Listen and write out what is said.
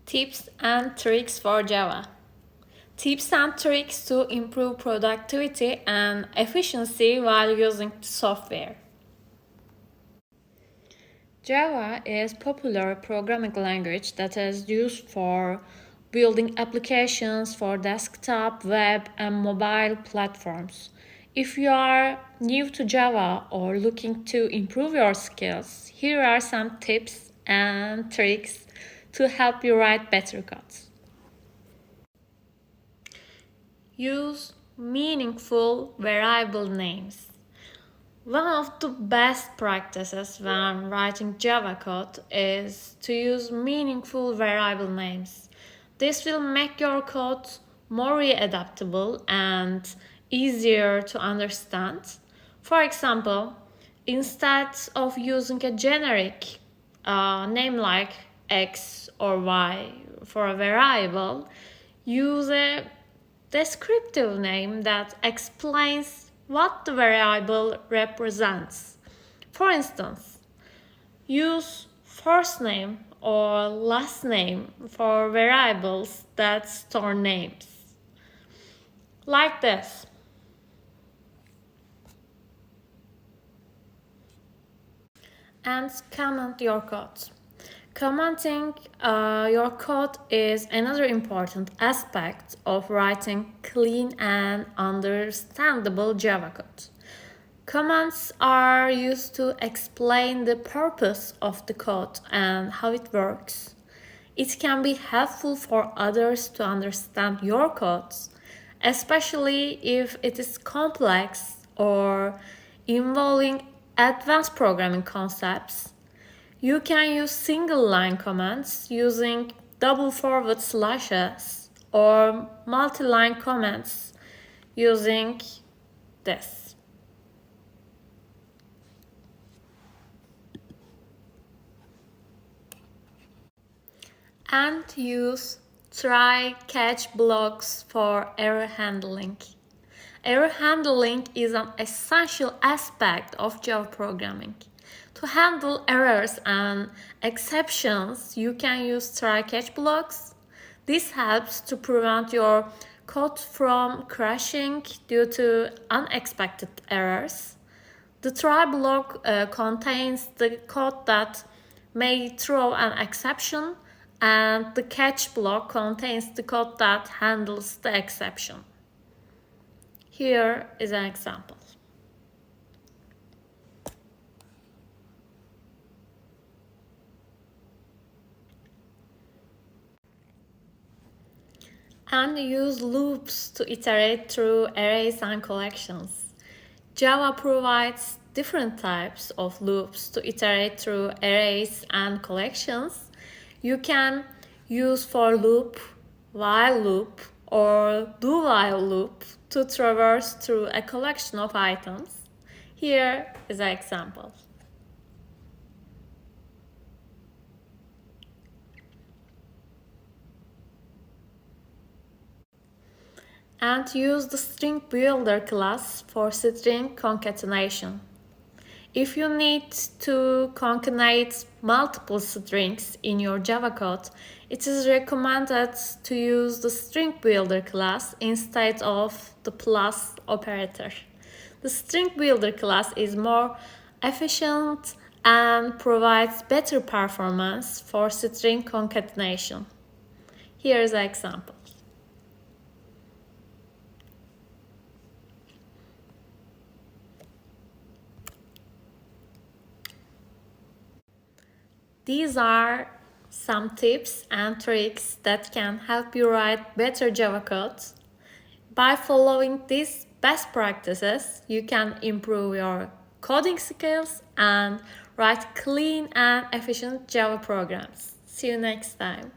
Tips and tricks for Java. Tips and tricks to improve productivity and efficiency while using the software. Java is a popular programming language that is used for building applications for desktop, web, and mobile platforms. If you are new to Java or looking to improve your skills, here are some tips and tricks to help you write better code. Use meaningful variable names. One of the best practices when writing Java code is to use meaningful variable names. This will make your code more adaptable and easier to understand. For example, instead of using a generic name like X or Y for a variable, use a descriptive name that explains what the variable represents. For instance, use first name or last name for variables that store names. Like this. And comment your code. Commenting your code is another important aspect of writing clean and understandable Java code. Comments are used to explain the purpose of the code and how it works. It can be helpful for others to understand your code, especially if it is complex or involving advanced programming concepts. You can use single-line comments using double forward slashes or multi-line comments using this. And use try-catch blocks for error handling. Error handling is an essential aspect of Java programming. To handle errors and exceptions, you can use try-catch blocks. This helps to prevent your code from crashing due to unexpected errors. The try block contains the code that may throw an exception, and the catch block contains the code that handles the exception. Here is an example. And use loops to iterate through arrays and collections. Java provides different types of loops to iterate through arrays and collections. You can use for loop, while loop, or do while loop to traverse through a collection of items. Here is an example. And use the StringBuilder class for string concatenation. If you need to concatenate multiple strings in your Java code, it is recommended to use the StringBuilder class instead of the plus operator. The StringBuilder class is more efficient and provides better performance for string concatenation. Here is an example. These are some tips and tricks that can help you write better Java code. By following these best practices, you can improve your coding skills and write clean and efficient Java programs. See you next time.